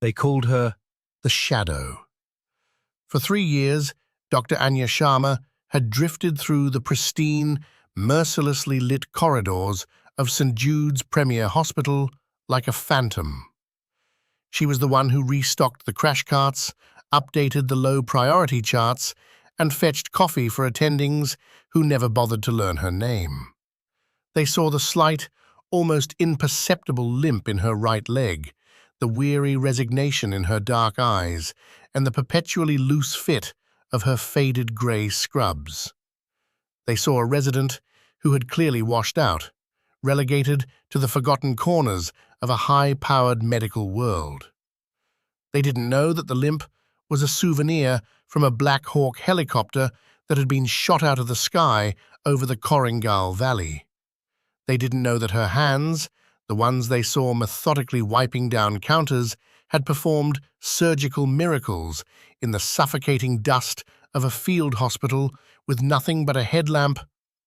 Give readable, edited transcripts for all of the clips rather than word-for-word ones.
They called her the Shadow. For 3 years, Dr. Anya Sharma had drifted through the pristine, mercilessly lit corridors of St. Jude's Premier Hospital like a phantom. She was the one who restocked the crash carts, updated the low-priority charts, and fetched coffee for attendings who never bothered to learn her name. They saw the slight, almost imperceptible limp in her right leg, the weary resignation in her dark eyes, and the perpetually loose fit of her faded grey scrubs. They saw a resident who had clearly washed out, relegated to the forgotten corners of a high-powered medical world. They didn't know that the limp was a souvenir from a Black Hawk helicopter that had been shot out of the sky over the Korengal Valley. They didn't know that her hands, the ones they saw methodically wiping down counters, had performed surgical miracles in the suffocating dust of a field hospital with nothing but a headlamp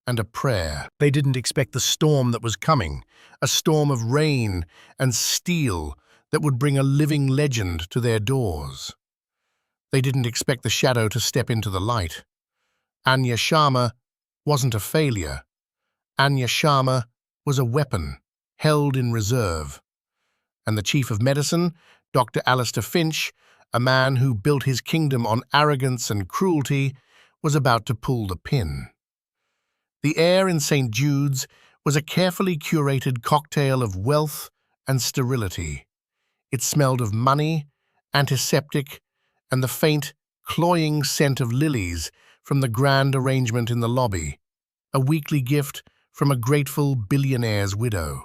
and a prayer. They didn't expect the storm that was coming, a storm of rain and steel that would bring a living legend to their doors. They didn't expect the Shadow to step into the light. Anya Sharma wasn't a failure. Anya Sharma was a weapon, held in reserve. And the Chief of Medicine, Dr. Alistair Finch, a man who built his kingdom on arrogance and cruelty, was about to pull the pin. The air in St. Jude's was a carefully curated cocktail of wealth and sterility. It smelled of money, antiseptic, and the faint, cloying scent of lilies from the grand arrangement in the lobby, a weekly gift from a grateful billionaire's widow.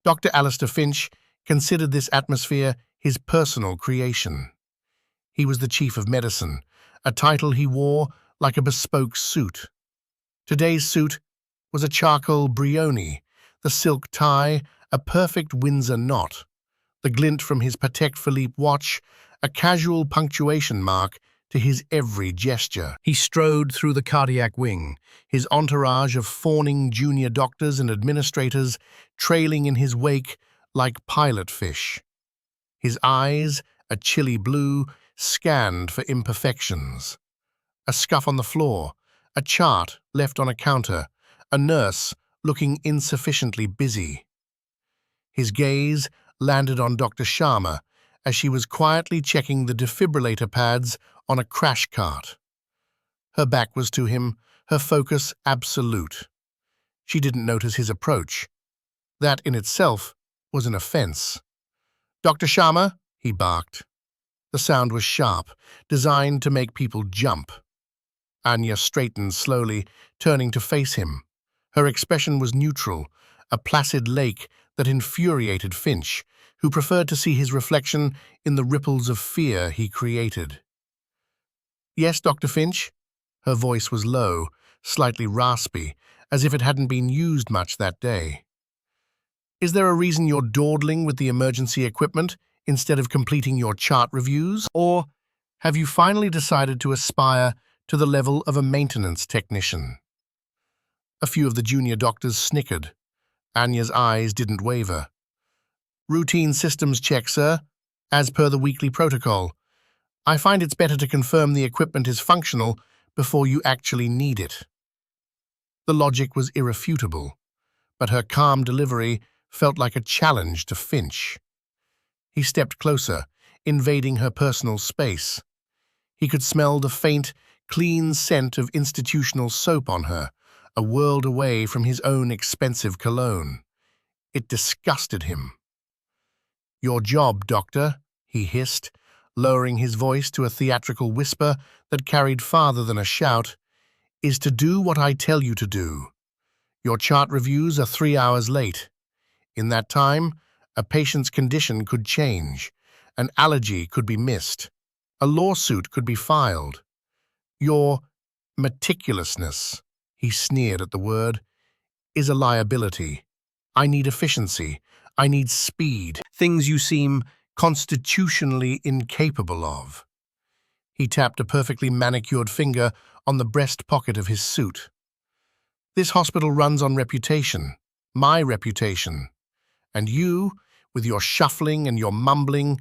Dr. Alistair Finch considered this atmosphere his personal creation. He was the Chief of Medicine, a title he wore like a bespoke suit. Today's suit was a charcoal brioni, the silk tie a perfect Windsor knot, the glint from his Patek Philippe watch a casual punctuation mark to his every gesture. He strode through the cardiac wing, his entourage of fawning junior doctors and administrators trailing in his wake like pilot fish. His eyes, a chilly blue, scanned for imperfections. A scuff on the floor, a chart left on a counter, a nurse looking insufficiently busy. His gaze landed on Dr. Sharma as she was quietly checking the defibrillator pads on a crash cart. Her back was to him, her focus absolute. She didn't notice his approach. That in itself was an offense. "Dr. Sharma," he barked. The sound was sharp, designed to make people jump. Anya straightened slowly, turning to face him. Her expression was neutral, a placid lake that infuriated Finch, who preferred to see his reflection in the ripples of fear he created. "Yes, Dr. Finch?" Her voice was low, slightly raspy, as if it hadn't been used much that day. "Is there a reason you're dawdling with the emergency equipment instead of completing your chart reviews? Or have you finally decided to aspire to the level of a maintenance technician?" A few of the junior doctors snickered. Anya's eyes didn't waver. "Routine systems check, sir, as per the weekly protocol. I find it's better to confirm the equipment is functional before you actually need it." The logic was irrefutable, but her calm delivery felt like a challenge to Finch. He stepped closer, invading her personal space. He could smell the faint, clean scent of institutional soap on her, a world away from his own expensive cologne. It disgusted him. "Your job, Doctor," he hissed, lowering his voice to a theatrical whisper that carried farther than a shout, "is to do what I tell you to do. Your chart reviews are 3 hours late. In that time, a patient's condition could change, an allergy could be missed, a lawsuit could be filed. Your meticulousness," he sneered at the word, "is a liability. I need efficiency. I need speed, things you seem constitutionally incapable of." He tapped a perfectly manicured finger on the breast pocket of his suit. "This hospital runs on reputation, my reputation. And you, with your shuffling and your mumbling,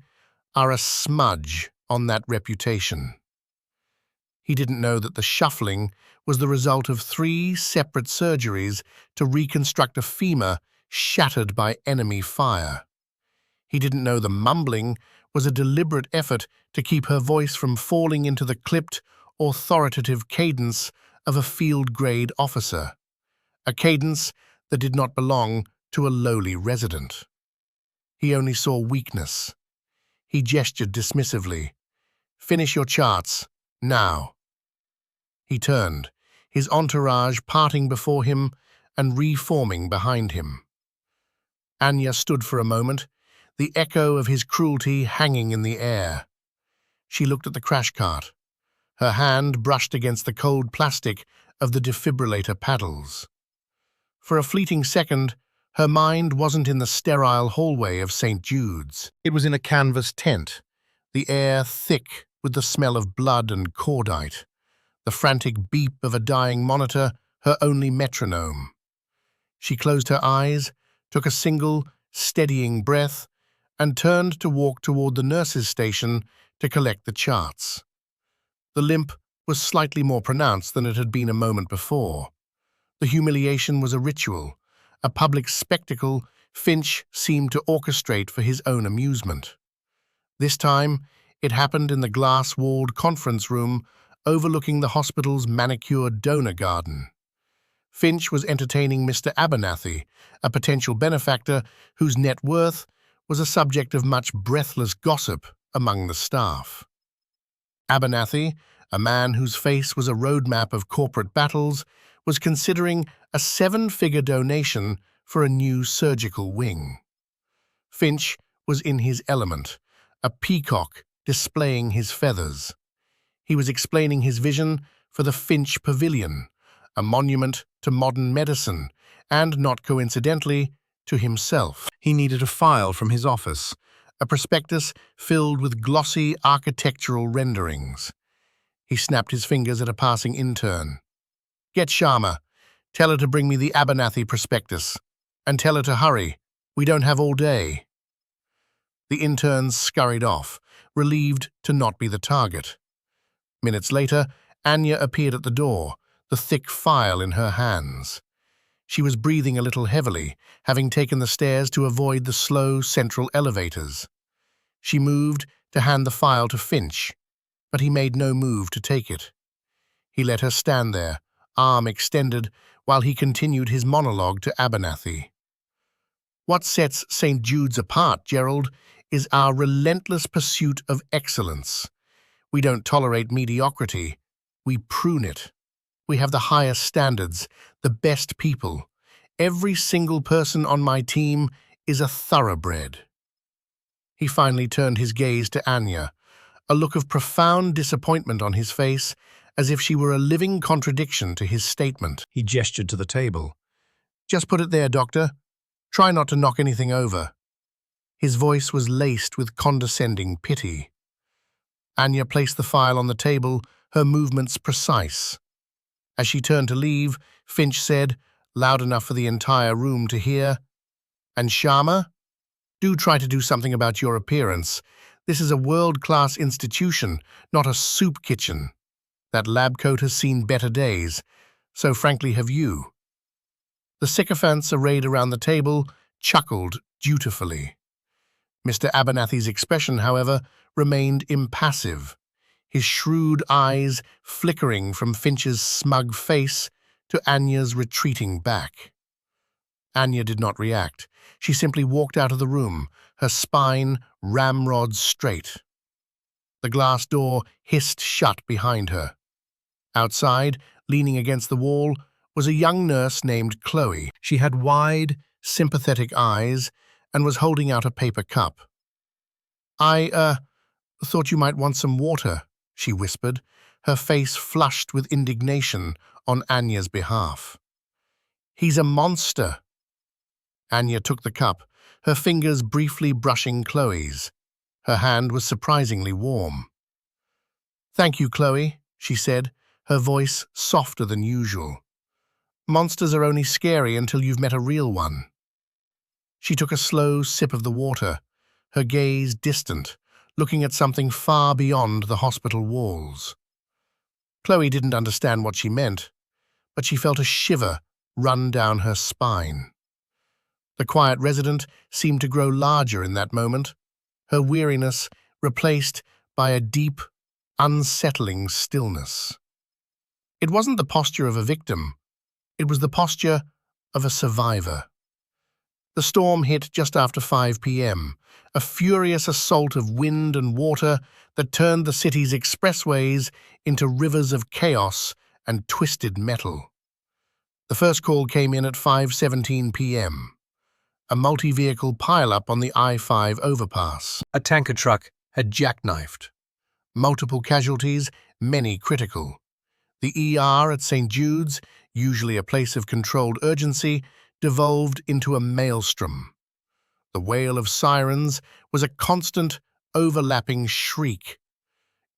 are a smudge on that reputation. He didn't know that the shuffling was the result of 3 separate surgeries to reconstruct a femur shattered by enemy fire. He didn't know the mumbling was a deliberate effort to keep her voice from falling into the clipped, authoritative cadence of a field-grade officer, a cadence that did not belong to a lowly resident. He only saw weakness. He gestured dismissively. "Finish your charts, now." He turned, his entourage parting before him and reforming behind him. Anya stood for a moment, the echo of his cruelty hanging in the air. She looked at the crash cart. Her hand brushed against the cold plastic of the defibrillator paddles. For a fleeting second, her mind wasn't in the sterile hallway of St. Jude's. It was in a canvas tent, the air thick with the smell of blood and cordite, the frantic beep of a dying monitor, her only metronome. She closed her eyes, took a single, steadying breath, and turned to walk toward the nurse's station to collect the charts. The limp was slightly more pronounced than it had been a moment before. The humiliation was a ritual, a public spectacle Finch seemed to orchestrate for his own amusement. This time, it happened in the glass-walled conference room overlooking the hospital's manicured donor garden. Finch was entertaining Mr. Abernathy, a potential benefactor whose net worth was a subject of much breathless gossip among the staff. Abernathy, a man whose face was a roadmap of corporate battles, was considering a 7-figure donation for a new surgical wing. Finch was in his element, a peacock displaying his feathers. He was explaining his vision for the Finch Pavilion, a monument to modern medicine, and, not coincidentally, to himself. He needed a file from his office, a prospectus filled with glossy architectural renderings. He snapped his fingers at a passing intern. "Get Sharma. Tell her to bring me the Abernathy prospectus. And tell her to hurry. We don't have all day." The interns scurried off, relieved to not be the target. Minutes later, Anya appeared at the door, the thick file in her hands. She was breathing a little heavily, having taken the stairs to avoid the slow central elevators. She moved to hand the file to Finch, but he made no move to take it. He let her stand there, arm extended, while he continued his monologue to Abernathy. "What sets St. Jude's apart, Gerald, is our relentless pursuit of excellence. We don't tolerate mediocrity. We prune it. We have the highest standards, the best people. Every single person on my team is a thoroughbred." He finally turned his gaze to Anya, a look of profound disappointment on his face, as if she were a living contradiction to his statement. He gestured to the table. "Just put it there, Doctor. Try not to knock anything over." His voice was laced with condescending pity. Anya placed the file on the table, her movements precise. As she turned to leave, Finch said, loud enough for the entire room to hear, "And Sharma? Do try to do something about your appearance. This is a world-class institution, not a soup kitchen. That lab coat has seen better days, so frankly have you." The sycophants arrayed around the table chuckled dutifully. Mr. Abernathy's expression, however, remained impassive, his shrewd eyes flickering from Finch's smug face to Anya's retreating back. Anya did not react. She simply walked out of the room, her spine ramrod straight. The glass door hissed shut behind her. Outside, leaning against the wall, was a young nurse named Chloe. She had wide, sympathetic eyes and was holding out a paper cup. I thought you might want some water," she whispered, her face flushed with indignation on Anya's behalf. "He's a monster." Anya took the cup, her fingers briefly brushing Chloe's. Her hand was surprisingly warm. "Thank you, Chloe," she said, her voice softer than usual. "Monsters are only scary until you've met a real one." She took a slow sip of the water, her gaze distant, looking at something far beyond the hospital walls. Chloe didn't understand what she meant, but she felt a shiver run down her spine. The quiet resident seemed to grow larger in that moment, her weariness replaced by a deep, unsettling stillness. It wasn't the posture of a victim, it was the posture of a survivor. The storm hit just after 5 p.m., a furious assault of wind and water that turned the city's expressways into rivers of chaos and twisted metal. The first call came in at 5:17 p.m., a multi-vehicle pileup on the I-5 overpass. A tanker truck had jackknifed. Multiple casualties, many critical. The ER at St. Jude's, usually a place of controlled urgency, devolved into a maelstrom. The wail of sirens was a constant, overlapping shriek.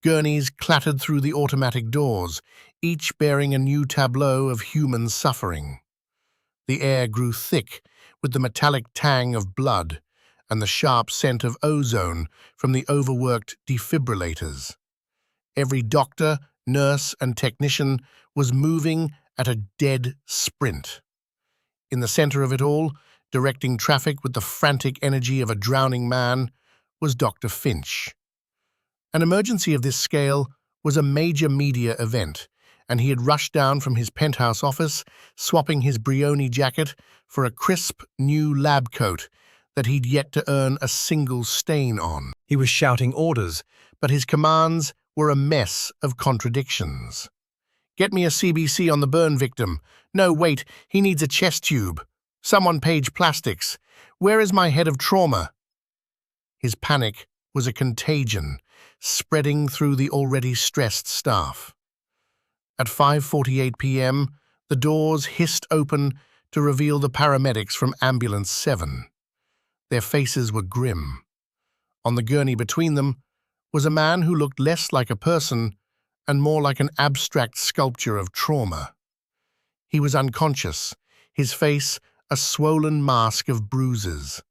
Gurneys clattered through the automatic doors, each bearing a new tableau of human suffering. The air grew thick with the metallic tang of blood and the sharp scent of ozone from the overworked defibrillators. Every doctor, nurse, and technician was moving at a dead sprint. In the center of it all, directing traffic with the frantic energy of a drowning man, was Dr. Finch. An emergency of this scale was a major media event, and he had rushed down from his penthouse office, swapping his Brioni jacket for a crisp, new lab coat that he'd yet to earn a single stain on. He was shouting orders, But his commands were a mess of contradictions. "Get me a CBC on the burn victim. No, wait, he needs a chest tube. Someone page plastics. Where is my head of trauma?" His panic was a contagion, spreading through the already stressed staff. At 5:48 p.m., the doors hissed open to reveal the paramedics from Ambulance 7. Their faces were grim. On the gurney between them was a man who looked less like a person and more like an abstract sculpture of trauma. He was unconscious, his face a swollen mask of bruises.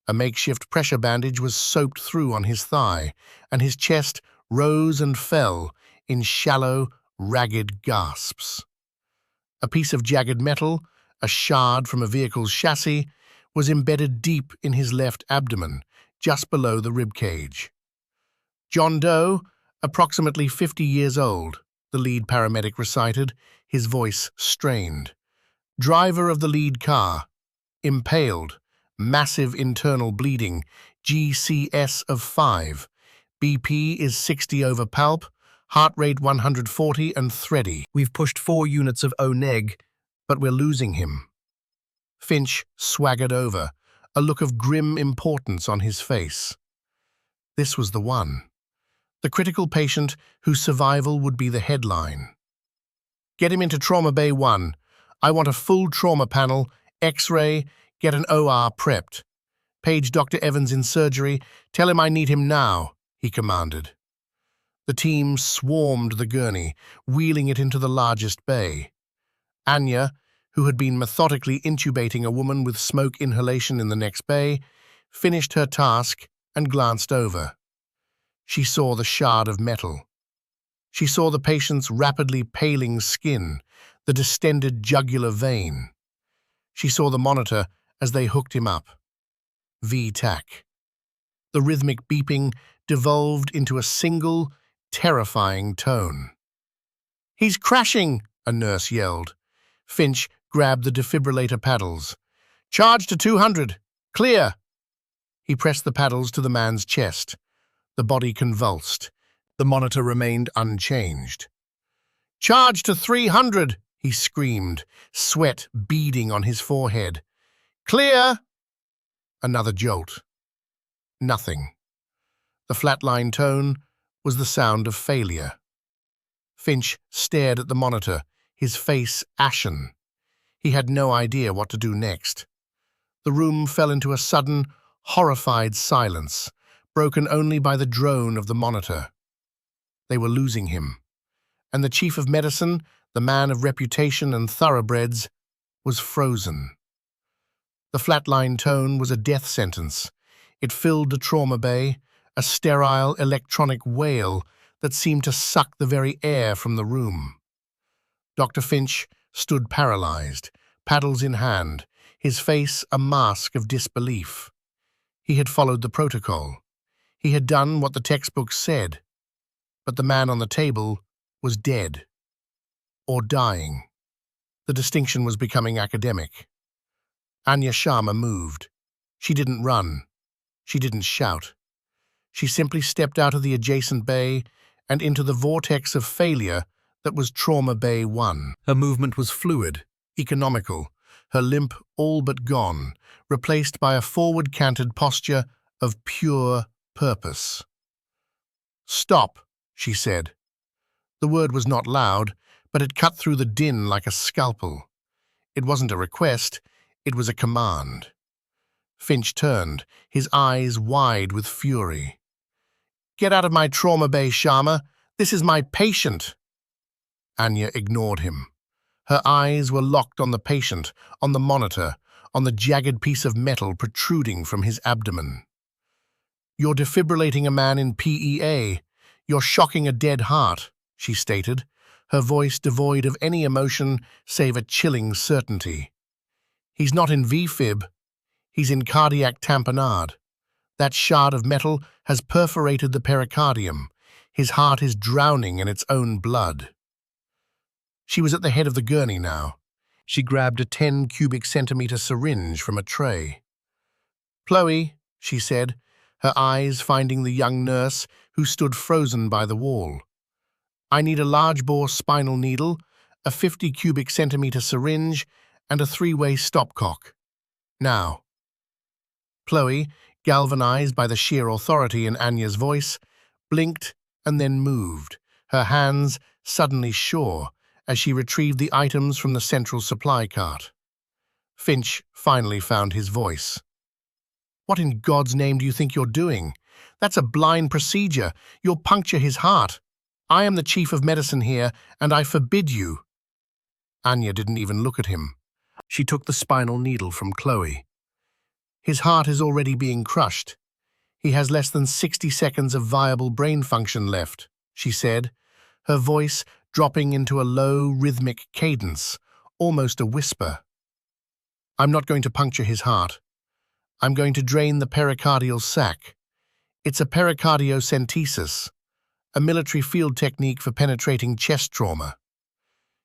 A makeshift pressure bandage was soaked through on his thigh, and his chest rose and fell in shallow, ragged gasps. A piece of jagged metal, a shard from a vehicle's chassis, was embedded deep in his left abdomen, just below the ribcage. John Doe, approximately 50 years old, the lead paramedic recited, his voice strained. Driver of the lead car, impaled, massive internal bleeding, GCS of 5. BP is 60 over palp, heart rate 140 and thready. We've pushed 4 units of O-neg, But we're losing him. Finch swaggered over, a look of grim importance on his face. This was the one. The critical patient whose survival would be the headline. "Get him into Trauma Bay 1. I want a full trauma panel, X-ray, get an OR prepped. Page Dr. Evans in surgery, tell him I need him now," he commanded. The team swarmed the gurney, wheeling it into the largest bay. Anya, who had been methodically intubating a woman with smoke inhalation in the next bay, finished her task and glanced over. She saw the shard of metal. She saw the patient's rapidly paling skin, the distended jugular vein. She saw the monitor as they hooked him up. V-TAC. The rhythmic beeping devolved into a single, terrifying tone. "He's crashing!" a nurse yelled. Finch grabbed the defibrillator paddles. "Charge to 200! Clear!" He pressed the paddles to the man's chest. The body convulsed. The monitor remained unchanged. "Charge to 300!" he screamed, sweat beading on his forehead. "Clear!" Another jolt. Nothing. The flatline tone was the sound of failure. Finch stared at the monitor, his face ashen. He had no idea what to do next. The room fell into a sudden, horrified silence, broken only by the drone of the monitor. They were losing him. And the chief of medicine, the man of reputation and thoroughbreds, was frozen. The flatline tone was a death sentence. It filled the trauma bay, a sterile electronic wail that seemed to suck the very air from the room. Dr. Finch stood paralyzed, paddles in hand, his face a mask of disbelief. He had followed the protocol. He had done what the textbooks said. But the man on the table was dead. Or dying. The distinction was becoming academic. Anya Sharma moved. She didn't run. She didn't shout. She simply stepped out of the adjacent bay and into the vortex of failure that was Trauma Bay 1. Her movement was fluid, Economical, her limp all but gone, replaced by a forward-canted posture of pure purpose. "Stop," she said. The word was not loud, but it cut through the din like a scalpel. It wasn't a request, it was a command. Finch turned, his eyes wide with fury. "Get out of my trauma bay, Sharma. This is my patient." Anya ignored him. Her eyes were locked on the patient, on the monitor, on the jagged piece of metal protruding from his abdomen. "You're defibrillating a man in PEA. You're shocking a dead heart," she stated, her voice devoid of any emotion save a chilling certainty. "He's not in VFib. He's in cardiac tamponade. That shard of metal has perforated the pericardium. His heart is drowning in its own blood." She was at the head of the gurney now. She grabbed a 10 cubic centimeter syringe from a tray. "Chloe," she said, her eyes finding the young nurse who stood frozen by the wall. "I need a large-bore spinal needle, a 50 cubic centimeter syringe, and a 3-way stopcock. Now." Chloe, galvanized by the sheer authority in Anya's voice, blinked and then moved, her hands suddenly sure, as she retrieved the items from the central supply cart. Finch finally found his voice. "What in God's name do you think you're doing? That's a blind procedure. You'll puncture his heart. I am the chief of medicine here, and I forbid you." Anya didn't even look at him. She took the spinal needle from Chloe. "His heart is already being crushed. He has less than 60 seconds of viable brain function left," she said, her voice dropping into a low, rhythmic cadence, almost a whisper. "I'm not going to puncture his heart. I'm going to drain the pericardial sac. It's a pericardiocentesis, a military field technique for penetrating chest trauma."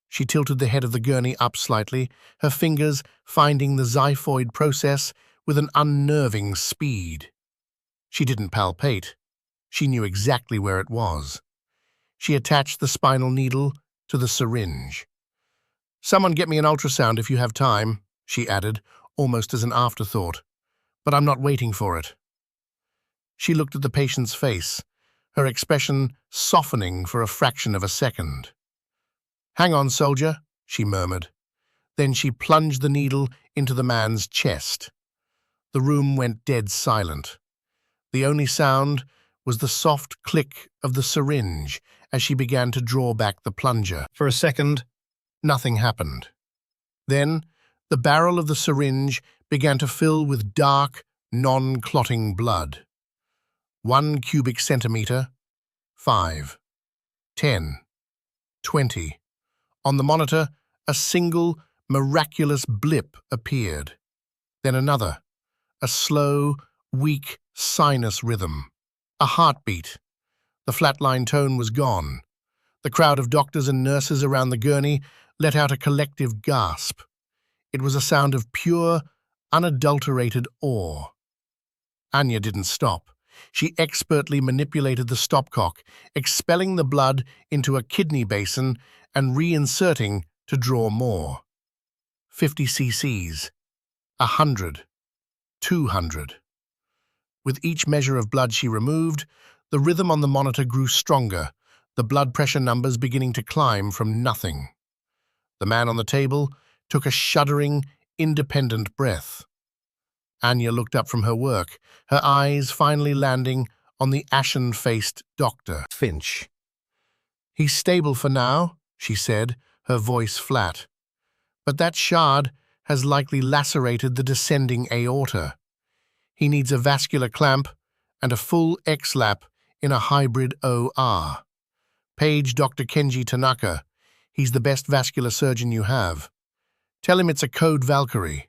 She tilted the head of the gurney up slightly, her fingers finding the xiphoid process with an unnerving speed. She didn't palpate. She knew exactly where it was. She attached the spinal needle to the syringe. "Someone get me an ultrasound if you have time," she added, almost as an afterthought. "But I'm not waiting for it." She looked at the patient's face, her expression softening for a fraction of a second. "Hang on, soldier," she murmured. Then she plunged the needle into the man's chest. The room went dead silent. The only sound was the soft click of the syringe as she began to draw back the plunger. For a second, nothing happened. Then, the barrel of the syringe began to fill with dark, non-clotting blood. 1 cubic centimeter, 5, 10, 20. On the monitor, a single, miraculous blip appeared. Then another, a slow, weak sinus rhythm. A heartbeat. The flatline tone was gone. The crowd of doctors and nurses around the gurney let out a collective gasp. It was a sound of pure, unadulterated awe. Anya didn't stop. She expertly manipulated the stopcock, expelling the blood into a kidney basin and reinserting to draw more. 50 cc's, 100, 200. With each measure of blood she removed, the rhythm on the monitor grew stronger, the blood pressure numbers beginning to climb from nothing. The man on the table took a shuddering, independent breath. Anya looked up from her work, her eyes finally landing on the ashen-faced Dr. Finch. "He's stable for now," she said, her voice flat. "But that shard has likely lacerated the descending aorta. He needs a vascular clamp, and a full X-lap in a hybrid OR. Page Dr. Kenji Tanaka. He's the best vascular surgeon you have. Tell him it's a code Valkyrie.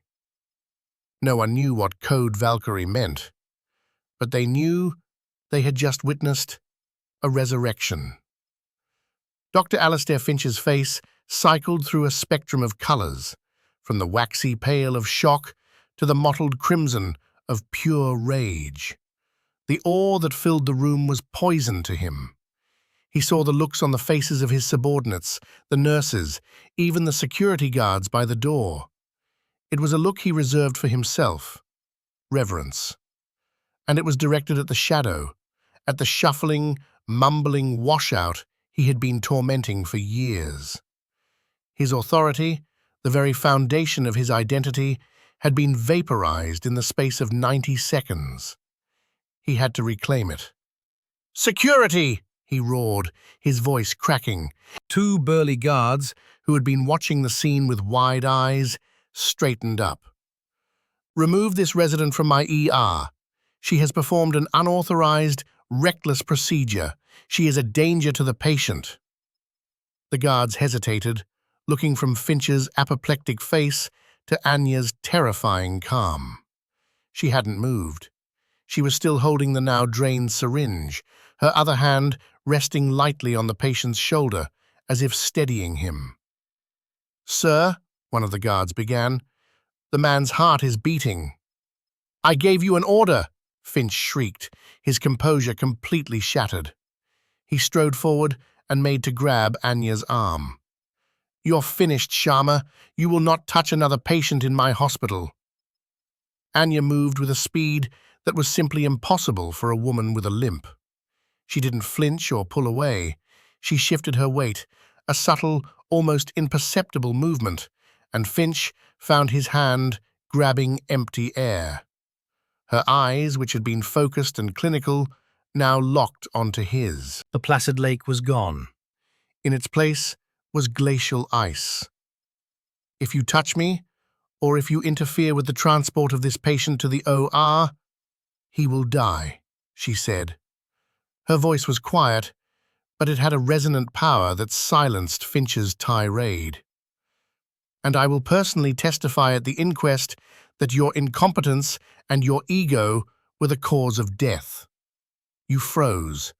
No one knew what code Valkyrie meant, but they knew they had just witnessed a resurrection. Dr. Alastair Finch's face cycled through a spectrum of colors, from the waxy pale of shock to the mottled crimson of pure rage. The awe that filled the room was poison to him. He saw the looks on the faces of his subordinates, the nurses, even the security guards by the door. It was a look he reserved for himself, reverence. And it was directed at the shadow, at the shuffling, mumbling washout he had been tormenting for years. His authority, the very foundation of his identity, had been vaporized in the space of 90 seconds. He had to reclaim it. "Security!" he roared, his voice cracking. Two burly guards, who had been watching the scene with wide eyes, straightened up. "Remove this resident from my ER. She has performed an unauthorized, reckless procedure. She is a danger to the patient." The guards hesitated, looking from Finch's apoplectic face to Anya's terrifying calm. She hadn't moved. She was still holding the now drained syringe, her other hand resting lightly on the patient's shoulder, as if steadying him. "Sir," one of the guards began, "the man's heart is beating." "I gave you an order," Finch shrieked, his composure completely shattered. He strode forward and made to grab Anya's arm. "You're finished, Sharma. You will not touch another patient in my hospital." Anya moved with a speed that was simply impossible for a woman with a limp. She didn't flinch or pull away. She shifted her weight, a subtle, almost imperceptible movement, and Finch found his hand grabbing empty air. Her eyes, which had been focused and clinical, now locked onto his. The placid lake was gone. In its place was glacial ice. "If you touch me, or if you interfere with the transport of this patient to the OR, he will die," she said. Her voice was quiet, but it had a resonant power that silenced Finch's tirade. "And I will personally testify at the inquest that your incompetence and your ego were the cause of death. You froze.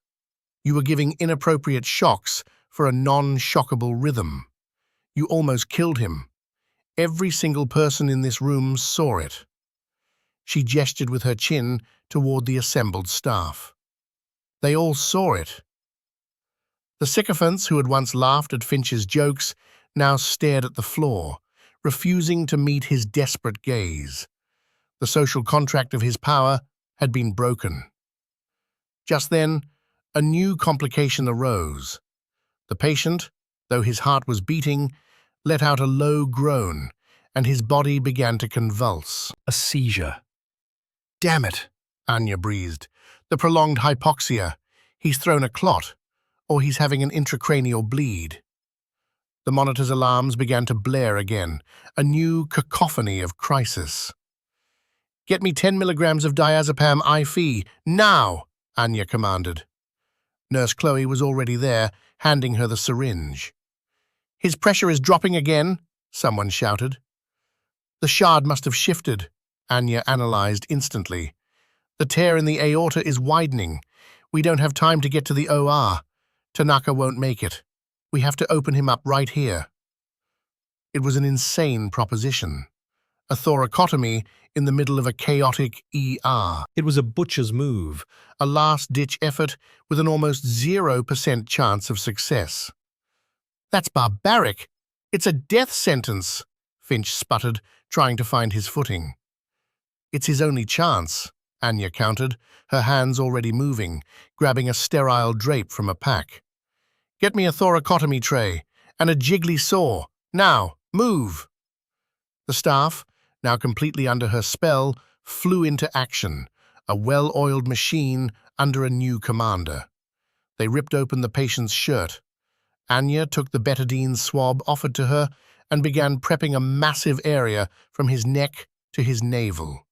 You were giving inappropriate shocks for a non-shockable rhythm. You almost killed him. Every single person in this room saw it." She gestured with her chin toward the assembled staff. They all saw it. The sycophants who had once laughed at Finch's jokes now stared at the floor, refusing to meet his desperate gaze. The social contract of his power had been broken. Just then, a new complication arose. The patient, though his heart was beating, let out a low groan, and his body began to convulse. A seizure. "Damn it," Anya breathed. "The prolonged hypoxia. He's thrown a clot, or he's having an intracranial bleed." The monitor's alarms began to blare again, a new cacophony of crisis. "Get me 10 milligrams of diazepam IV, now!" Anya commanded. Nurse Chloe was already there, handing her the syringe. "His pressure is dropping again," someone shouted. "The shard must have shifted," Anya analyzed instantly. "The tear in the aorta is widening. We don't have time to get to the OR. Tanaka won't make it. We have to open him up right here." It was an insane proposition. A thoracotomy in the middle of a chaotic ER. It was a butcher's move, a last-ditch effort with an almost 0% chance of success. "That's barbaric. It's a death sentence," Finch sputtered, trying to find his footing. "It's his only chance," Anya countered, her hands already moving, grabbing a sterile drape from a pack. "Get me a thoracotomy tray and a jiggly saw. Now, move!" The staff, now completely under her spell, flew into action, a well-oiled machine under a new commander. They ripped open the patient's shirt. Anya took the betadine swab offered to her and began prepping a massive area from his neck to his navel.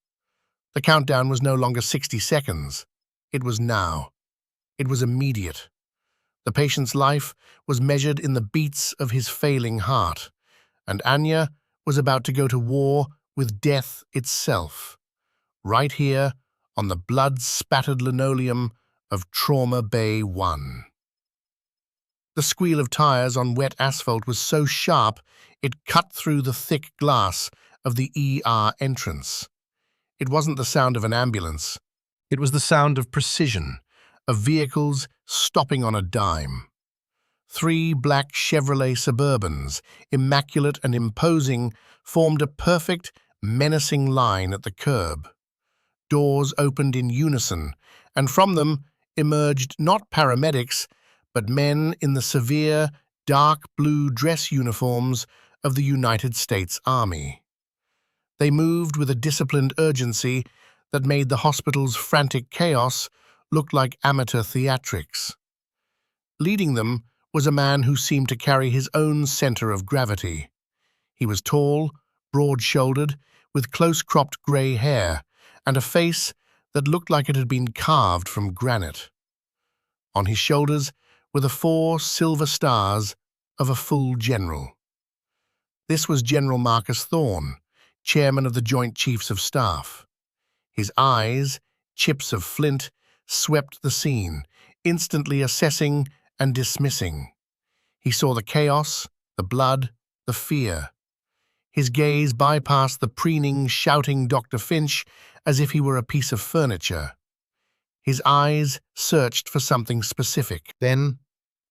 The countdown was no longer 60 seconds. It was now. It was immediate. The patient's life was measured in the beats of his failing heart, and Anya was about to go to war with death itself, right here on the blood-spattered linoleum of Trauma Bay 1. The squeal of tires on wet asphalt was so sharp it cut through the thick glass of the ER entrance. It wasn't the sound of an ambulance. It was the sound of precision, of vehicles stopping on a dime. 3 black Chevrolet Suburbans, immaculate and imposing, formed a perfect, menacing line at the curb. Doors opened in unison, and from them emerged not paramedics, but men in the severe, dark blue dress uniforms of the United States Army. They moved with a disciplined urgency that made the hospital's frantic chaos look like amateur theatrics. Leading them was a man who seemed to carry his own center of gravity. He was tall, broad-shouldered, with close-cropped grey hair, and a face that looked like it had been carved from granite. On his shoulders were the 4 silver stars of a full general. This was General Marcus Thorne, chairman of the Joint Chiefs of Staff. His eyes, chips of flint, swept the scene, instantly assessing and dismissing. He saw the chaos, the blood, the fear. His gaze bypassed the preening, shouting Dr. Finch as if he were a piece of furniture. His eyes searched for something specific. Then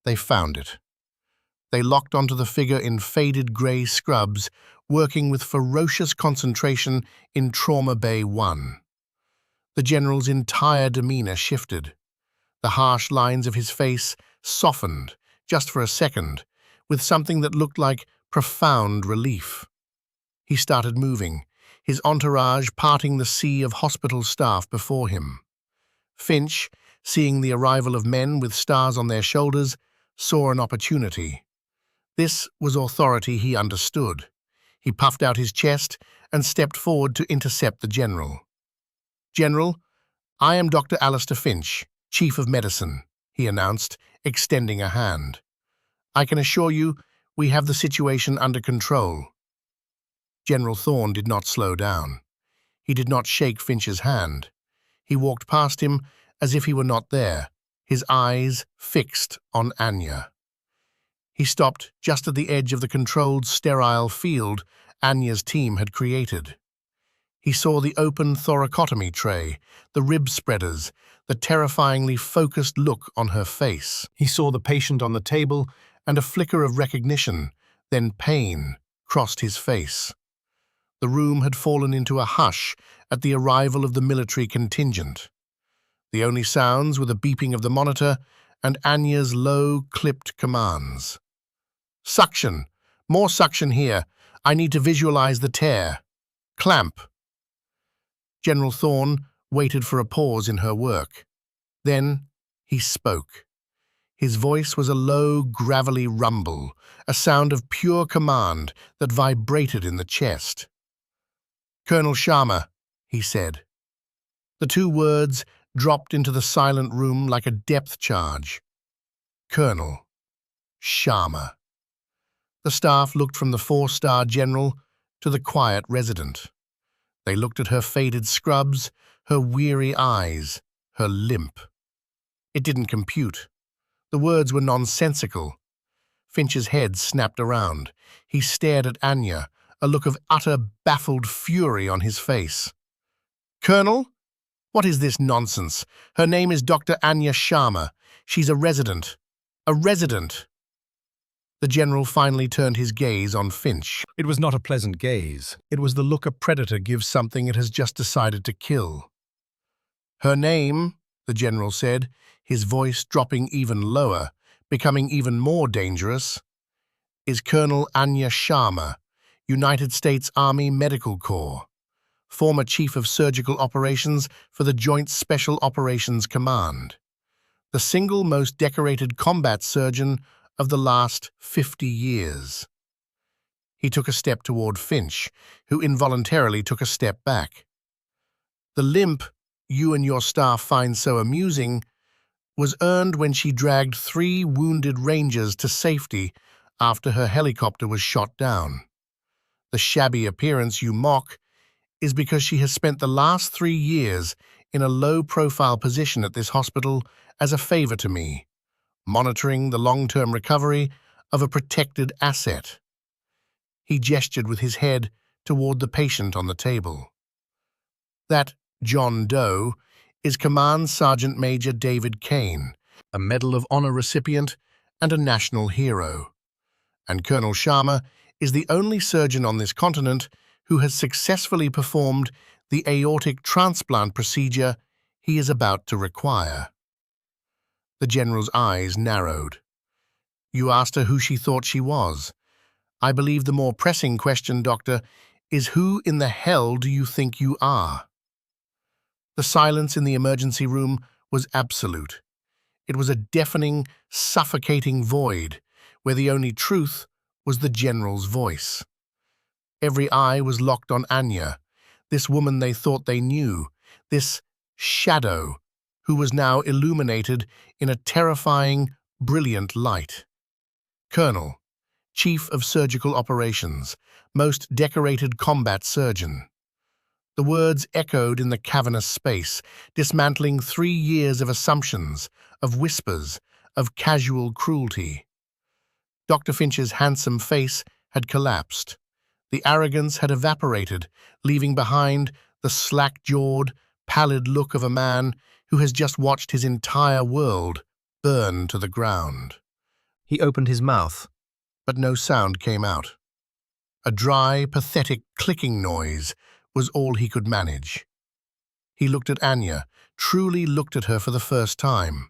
they found it. They locked onto the figure in faded grey scrubs, working with ferocious concentration in Trauma Bay 1. The general's entire demeanor shifted. The harsh lines of his face softened, just for a second, with something that looked like profound relief. He started moving, his entourage parting the sea of hospital staff before him. Finch, seeing the arrival of men with stars on their shoulders, saw an opportunity. This was authority he understood. He puffed out his chest and stepped forward to intercept the general. "General, I am Dr. Alistair Finch, Chief of Medicine," he announced, extending a hand. "I can assure you we have the situation under control." General Thorne did not slow down. He did not shake Finch's hand. He walked past him as if he were not there, his eyes fixed on Anya. He stopped just at the edge of the controlled, sterile field Anya's team had created. He saw the open thoracotomy tray, the rib spreaders, the terrifyingly focused look on her face. He saw the patient on the table, and a flicker of recognition, then pain, crossed his face. The room had fallen into a hush at the arrival of the military contingent. The only sounds were the beeping of the monitor and Anya's low-clipped commands. "Suction! More suction here! I need to visualize the tear. Clamp!" General Thorne waited for a pause in her work. Then he spoke. His voice was a low, gravelly rumble, a sound of pure command that vibrated in the chest. "Colonel Sharma," he said. The 2 words dropped into the silent room like a depth charge. Colonel Sharma. The staff looked from the 4-star general to the quiet resident. They looked at her faded scrubs, her weary eyes, her limp. It didn't compute. The words were nonsensical. Finch's head snapped around. He stared at Anya, a look of utter, baffled fury on his face. "Colonel? What is this nonsense? Her name is Dr. Anya Sharma. She's a resident. A resident." The general finally turned his gaze on Finch. It was not a pleasant gaze. It was the look a predator gives something it has just decided to kill. "Her name," the general said, his voice dropping even lower, becoming even more dangerous, "is Colonel Anya Sharma, United States Army Medical Corps, former Chief of Surgical Operations for the Joint Special Operations Command, the single most decorated combat surgeon of the last 50 years. He took a step toward Finch, who involuntarily took a step back. The limp you and your staff find so amusing was earned when she dragged 3 wounded Rangers to safety after her helicopter was shot down. The shabby appearance you mock is because she has spent the last 3 years in a low-profile position at this hospital as a favor to me, monitoring the long-term recovery of a protected asset. He gestured with his head toward the patient on the table. That John Doe is Command Sergeant Major David Kane, a Medal of Honor recipient and a national hero. And Colonel Sharma is the only surgeon on this continent who has successfully performed the aortic transplant procedure he is about to require. The general's eyes narrowed. You asked her who she thought she was. I believe the more pressing question, Doctor, is who in the hell do you think you are? The silence in the emergency room was absolute. It was a deafening, suffocating void, where the only truth was the general's voice. Every eye was locked on Anya, this woman they thought they knew, this shadow, who was now illuminated in a terrifying, brilliant light. Colonel, Chief of Surgical Operations, most decorated combat surgeon. The words echoed in the cavernous space, dismantling 3 years of assumptions, of whispers, of casual cruelty. Dr. Finch's handsome face had collapsed. The arrogance had evaporated, leaving behind the slack-jawed, pallid look of a man who has just watched his entire world burn to the ground. He opened his mouth. But no sound came out. A dry, pathetic clicking noise was all he could manage. He looked at Anya, truly looked at her for the first time.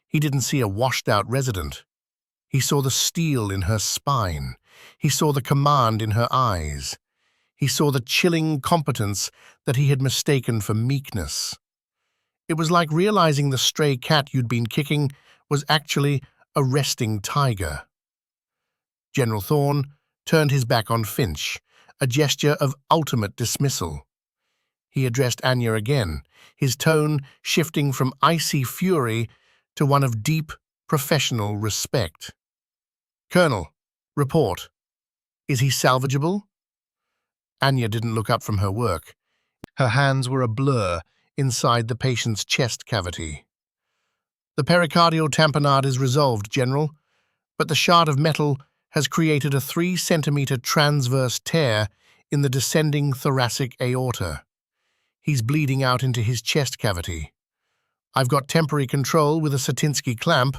He didn't see a washed-out resident. He saw the steel in her spine. He saw the command in her eyes. He saw the chilling competence that he had mistaken for meekness. It was like realizing the stray cat you'd been kicking was actually a resting tiger. General Thorne turned his back on Finch, a gesture of ultimate dismissal. He addressed Anya again, his tone shifting from icy fury to one of deep, professional respect. Colonel, report. Is he salvageable? Anya didn't look up from her work. Her hands were a blur inside the patient's chest cavity. The pericardial tamponade is resolved, General, but the shard of metal has created a 3-centimeter transverse tear in the descending thoracic aorta. He's bleeding out into his chest cavity. I've got temporary control with a Satinsky clamp,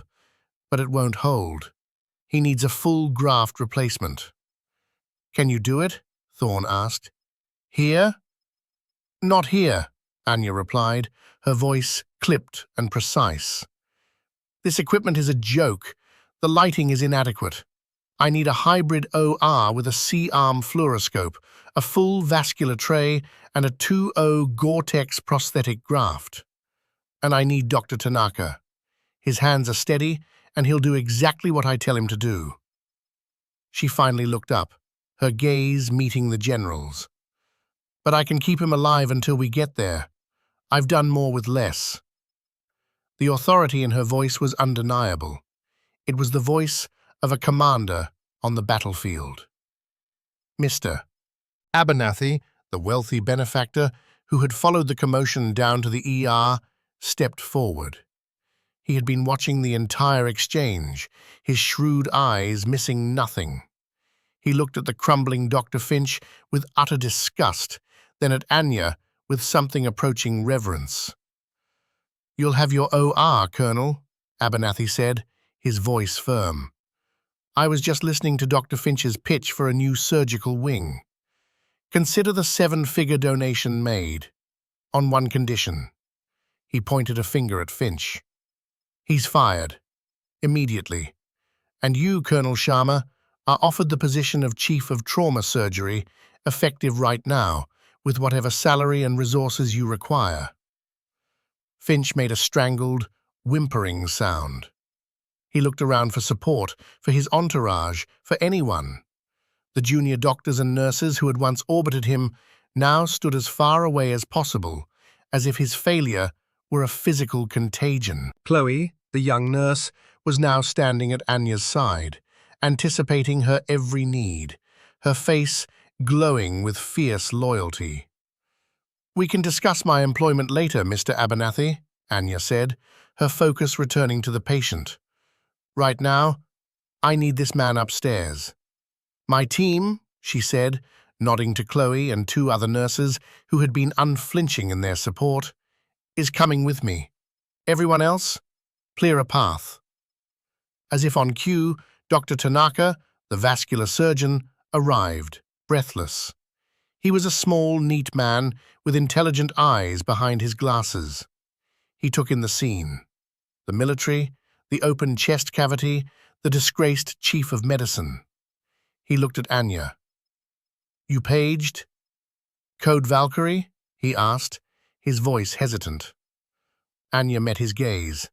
but it won't hold. He needs a full graft replacement. Can you do it? Thorne asked. Here? Not here, Anya replied, her voice clipped and precise. This equipment is a joke. The lighting is inadequate. I need a hybrid OR with a C-arm fluoroscope, a full vascular tray, and a 2.0 Gore-Tex prosthetic graft. And I need Dr. Tanaka. His hands are steady, and he'll do exactly what I tell him to do. She finally looked up, her gaze meeting the general's. But I can keep him alive until we get there. I've done more with less. The authority in her voice was undeniable. It was the voice of a commander on the battlefield. Mr. Abernathy, the wealthy benefactor who had followed the commotion down to the ER, stepped forward. He had been watching the entire exchange, his shrewd eyes missing nothing. He looked at the crumbling Dr. Finch with utter disgust, then at Anya with something approaching reverence. You'll have your OR, Colonel, Abernathy said, his voice firm. I was just listening to Dr. Finch's pitch for a new surgical wing. Consider the 7-figure donation made, on one condition. He pointed a finger at Finch. He's fired, immediately. And you, Colonel Sharma, are offered the position of Chief of Trauma Surgery, effective right now, with whatever salary and resources you require. Finch made a strangled, whimpering sound. He looked around for support, for his entourage, for anyone. The junior doctors and nurses who had once orbited him now stood as far away as possible, as if his failure were a physical contagion. Chloe, the young nurse, Was now standing at Anya's side, anticipating her every need, her face glowing with fierce loyalty. "We can discuss my employment later, Mr. Abernathy," Anya said, her focus returning to the patient. "Right now, I need this man upstairs." "My team," she said, nodding to Chloe and two other nurses who had been unflinching in their support, "is coming with me. Everyone else, clear a path." As if on cue, Dr. Tanaka, the vascular surgeon, arrived, breathless. He was a small, neat man with intelligent eyes behind his glasses. He took in the scene: the military, the open chest cavity, the disgraced chief of medicine. He looked at Anya. "You paged? Code Valkyrie?" he asked, his voice hesitant. Anya met his gaze.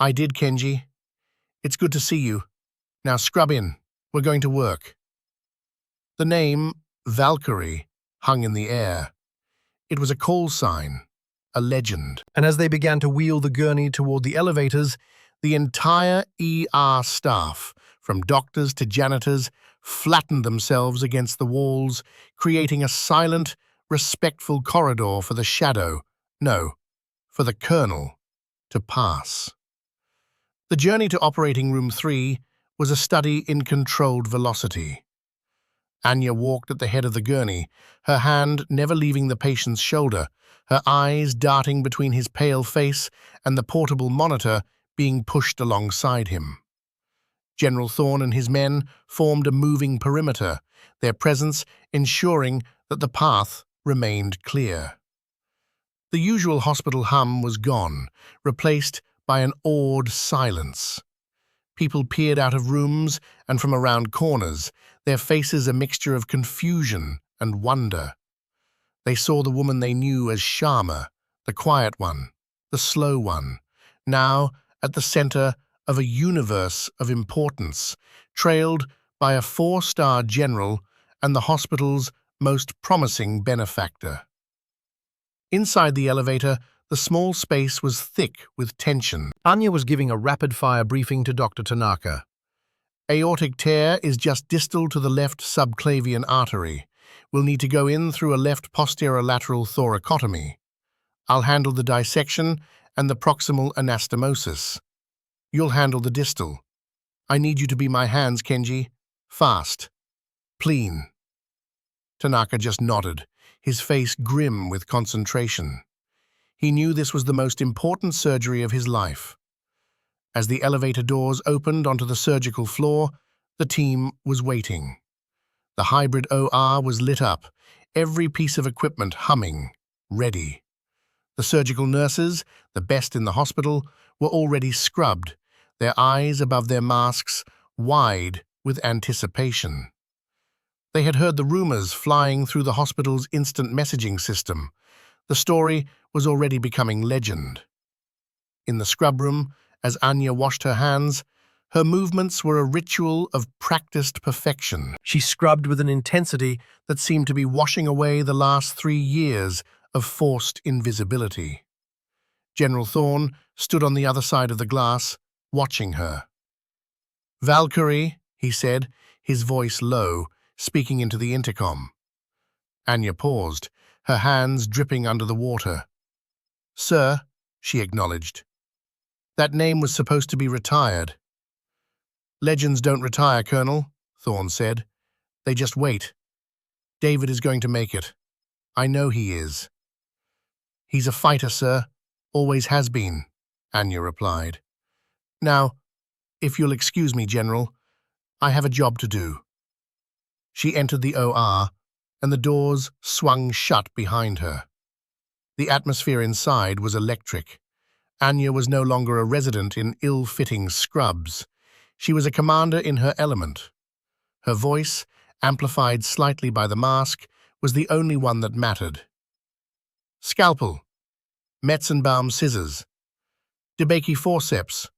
"I did, Kenji. It's good to see you. Now scrub in. We're going to work." The name, Valkyrie, hung in the air. It was a call sign, a legend. and as they began to wheel the gurney toward the elevators, The entire ER staff, from doctors to janitors, flattened themselves against the walls, creating a silent, respectful corridor for the shadow, no, for the colonel, to pass. The journey to Operating Room 3 was a study in controlled velocity. Anya walked at the head of the gurney, her hand never leaving the patient's shoulder, her eyes darting between his pale face and the portable monitor being pushed alongside him. General Thorne and his men formed a moving perimeter, their presence ensuring that the path remained clear. The usual hospital hum was gone, replaced by an awed silence. People peered out of rooms and from around corners, their faces a mixture of confusion and wonder. They saw the woman they knew as Sharma, the quiet one, the slow one, now at the center of a universe of importance, trailed by a 4-star general and the hospital's most promising benefactor. Inside the elevator, the small space was thick with tension. Anya was giving a rapid-fire briefing to Dr. Tanaka. Aortic tear is just distal to the left subclavian artery. We'll need to go in through a left posterolateral thoracotomy. I'll handle the dissection and the proximal anastomosis. You'll handle the distal. I need you to be my hands, Kenji. Fast. Clean. Tanaka just nodded, his face grim with concentration. He knew this was the most important surgery of his life. As the elevator doors opened onto the surgical floor, the team was waiting. The hybrid OR was lit up, every piece of equipment humming, ready. The surgical nurses, the best in the hospital, were already scrubbed, their eyes above their masks wide with anticipation. They had heard the rumors flying through the hospital's instant messaging system. The story was already becoming legend. In the scrub room, as Anya washed her hands, her movements were a ritual of practiced perfection. She scrubbed with an intensity that seemed to be washing away the last 3 years of forced invisibility. General Thorne stood on the other side of the glass, watching her. "Valkyrie," he said, his voice low, speaking into the intercom. Anya paused, her hands dripping under the water. "Sir," she acknowledged. "That name was supposed to be retired." "Legends don't retire, Colonel," Thorne said. "They just wait. David is going to make it. I know he is." "He's a fighter, sir. Always has been," Anya replied. "Now, if you'll excuse me, General, I have a job to do." She entered the OR, and the doors swung shut behind her. The atmosphere inside was electric. Anya was no longer a resident in ill-fitting scrubs. She was a commander in her element. Her voice, amplified slightly by the mask, was the only one that mattered. "Scalpel. Metzenbaum scissors. DeBakey forceps."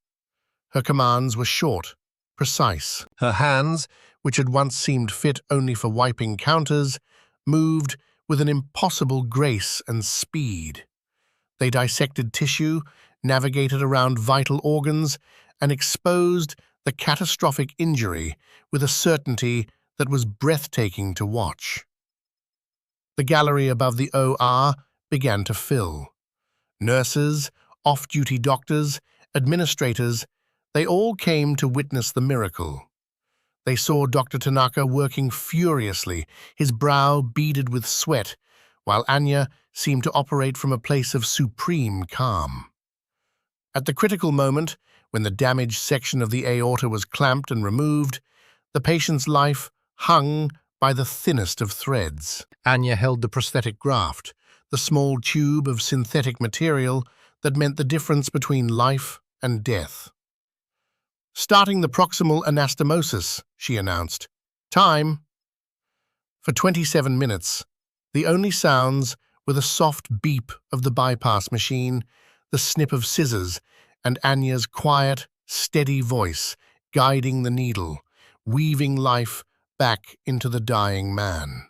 Her commands were short, precise. Her hands, which had once seemed fit only for wiping counters, moved with an impossible grace and speed. They dissected tissue, navigated around vital organs, and exposed the catastrophic injury with a certainty that was breathtaking to watch. The gallery above the OR began to fill. Nurses, off-duty doctors, administrators, they all came to witness the miracle. They saw Dr. Tanaka working furiously, his brow beaded with sweat, while Anya seemed to operate from a place of supreme calm. At the critical moment, when the damaged section of the aorta was clamped and removed, the patient's life hung by the thinnest of threads. Anya held the prosthetic graft, the small tube of synthetic material that meant the difference between life and death. "Starting the proximal anastomosis," she announced. "Time." For 27 minutes, the only sounds were the soft beep of the bypass machine, the snip of scissors, and Anya's quiet, steady voice guiding the needle, weaving life back into the dying man.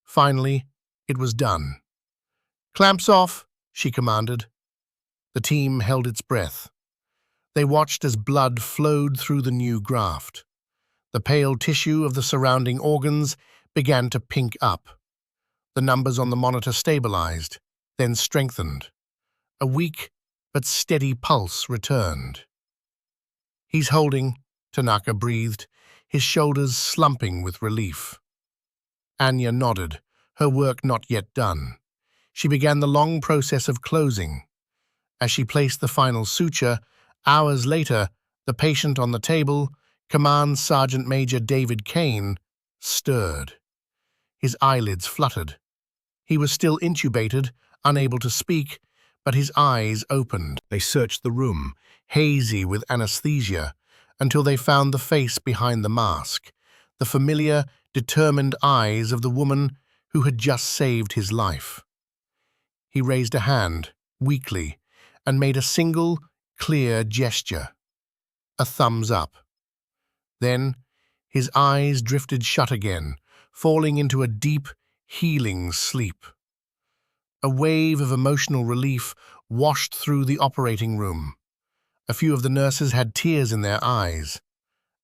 Finally, it was done. "Clamps off," she commanded. The team held its breath. They watched as blood flowed through the new graft. The pale tissue of the surrounding organs began to pink up. The numbers on the monitor stabilized, then strengthened. A weak but steady pulse returned. "He's holding," Tanaka breathed, his shoulders slumping with relief. Anya nodded, her work not yet done. She began the long process of closing. As she placed the final suture, hours later, the patient on the table, Command Sergeant Major David Kane, stirred. His eyelids fluttered. He was still intubated, unable to speak, but his eyes opened. They searched the room, hazy with anesthesia, until they found the face behind the mask, the familiar, determined eyes of the woman who had just saved his life. He raised a hand, weakly, and made a single, clear gesture. A thumbs up. Then, his eyes drifted shut again, falling into a deep, healing sleep. A wave of emotional relief washed through the operating room. A few of the nurses had tears in their eyes.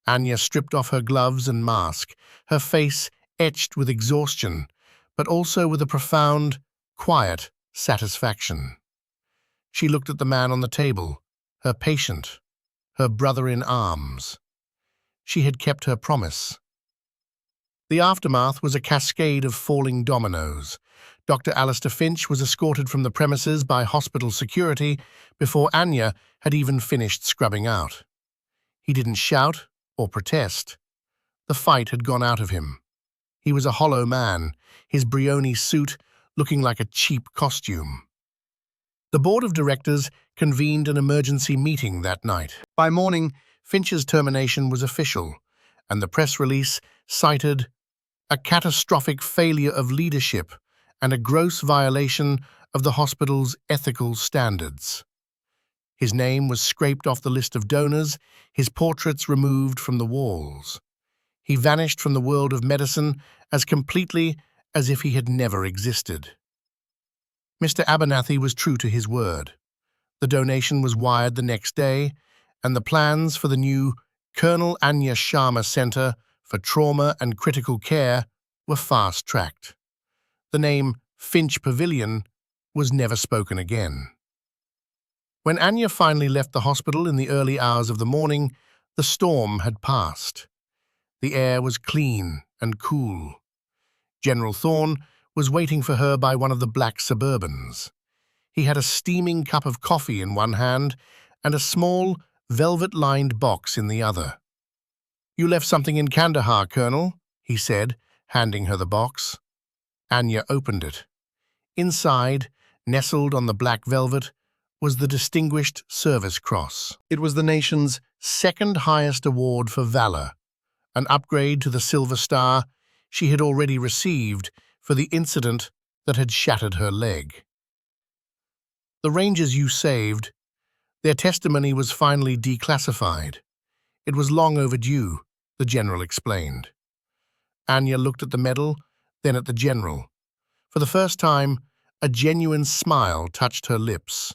Anya stripped off her gloves and mask, her face etched with exhaustion, but also with a profound, quiet satisfaction. She looked at the man on the table, her patient, her brother in arms. She had kept her promise. The aftermath was a cascade of falling dominoes. Dr. Alistair Finch was escorted from the premises by hospital security before Anya had even finished scrubbing out. He didn't shout or protest. The fight had gone out of him. He was a hollow man, his Brioni suit looking like a cheap costume. The board of directors convened an emergency meeting that night. By morning, Finch's termination was official, and the press release cited a catastrophic failure of leadership and a gross violation of the hospital's ethical standards. His name was scraped off the list of donors, his portraits removed from the walls. He vanished from the world of medicine as completely as if he had never existed. Mr. Abernathy was true to his word. The donation was wired the next day, and the plans for the new Colonel Anya Sharma Center for Trauma and Critical Care were fast-tracked. The name Finch Pavilion was never spoken again. When Anya finally left the hospital in the early hours of the morning, the storm had passed. The air was clean and cool. General Thorne was waiting for her by one of the black Suburbans. He had a steaming cup of coffee in one hand and a small, velvet-lined box in the other. "You left something in Kandahar, Colonel," he said, handing her the box. Anya opened it. Inside, nestled on the black velvet, was the Distinguished Service Cross. It was the nation's second-highest award for valor, an upgrade to the Silver Star she had already received for the incident that had shattered her leg. "The Rangers you saved, their testimony was finally declassified. It was long overdue," the general explained. Anya looked at the medal, then at the general. For the first time, A genuine smile touched her lips.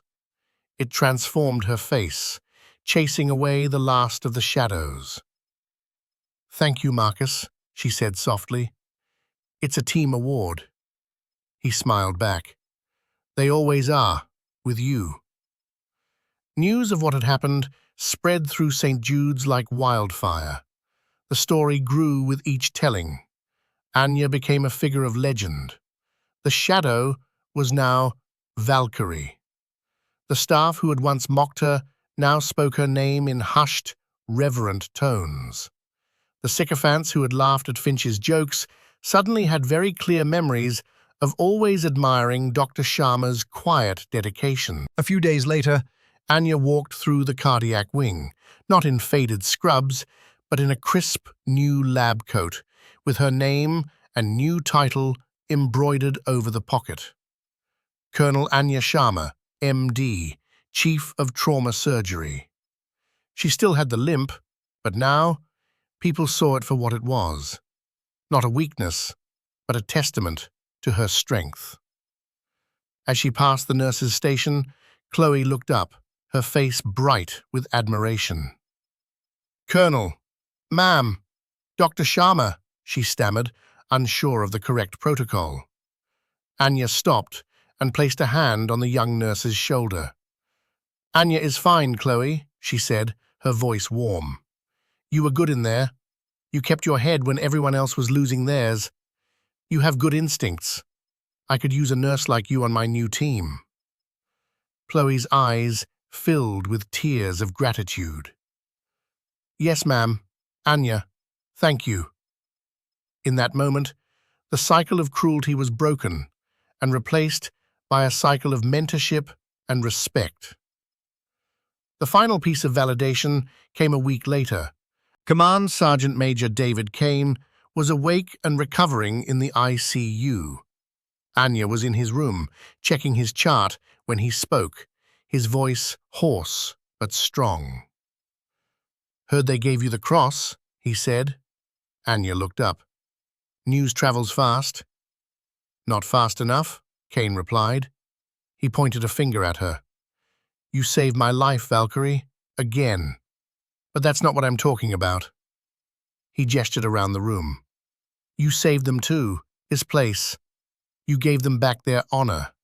It transformed her face, chasing away the last of the shadows. "Thank you, Marcus," she said softly. "It's a team award." He smiled back. "They always are, with you." News of what had happened spread through St. Jude's like wildfire. The story grew with each telling. Anya became a figure of legend. The shadow was now Valkyrie. The staff who had once mocked her now spoke her name in hushed, reverent tones. The sycophants who had laughed at Finch's jokes suddenly had very clear memories of always admiring Dr. Sharma's quiet dedication. A few days later, Anya walked through the cardiac wing, not in faded scrubs, but in a crisp new lab coat, with her name and new title embroidered over the pocket. Colonel Anya Sharma, MD, Chief of Trauma Surgery. She still had the limp, but now people saw it for what it was. Not a weakness, but a testament to her strength. As she passed the nurse's station, Chloe looked up, her face bright with admiration. "Colonel, ma'am, Dr. Sharma," she stammered, unsure of the correct protocol. Anya stopped and placed a hand on the young nurse's shoulder. "Anya is fine, Chloe," she said, her voice warm. "You were good in there. You kept your head when everyone else was losing theirs. You have good instincts. I could use a nurse like you on my new team." Chloe's eyes filled with tears of gratitude. "Yes, ma'am. Anya, thank you." In that moment, the cycle of cruelty was broken and replaced by a cycle of mentorship and respect. The final piece of validation came a week later. Command Sergeant Major David Kane was awake and recovering in the ICU. Anya was in his room, checking his chart when he spoke, his voice hoarse but strong. "Heard they gave you the cross," he said. Anya looked up. "News travels fast." "Not fast enough," Kane replied. He pointed a finger at her. "You saved my life, Valkyrie, again. But that's not what I'm talking about." He gestured around the room. "You saved them too, this place. You gave them back their honor."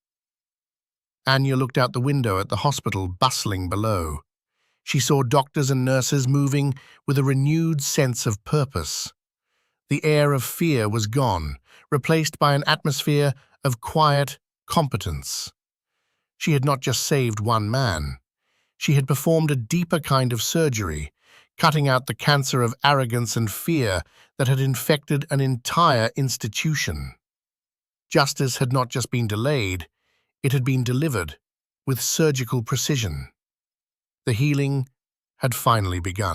Anya looked out the window at the hospital bustling below. She saw doctors and nurses moving with a renewed sense of purpose. The air of fear was gone, replaced by an atmosphere of quiet competence. She had not just saved one man. She had performed a deeper kind of surgery, cutting out the cancer of arrogance and fear that had infected an entire institution. Justice had not just been delayed, it had been delivered with surgical precision. The healing had finally begun.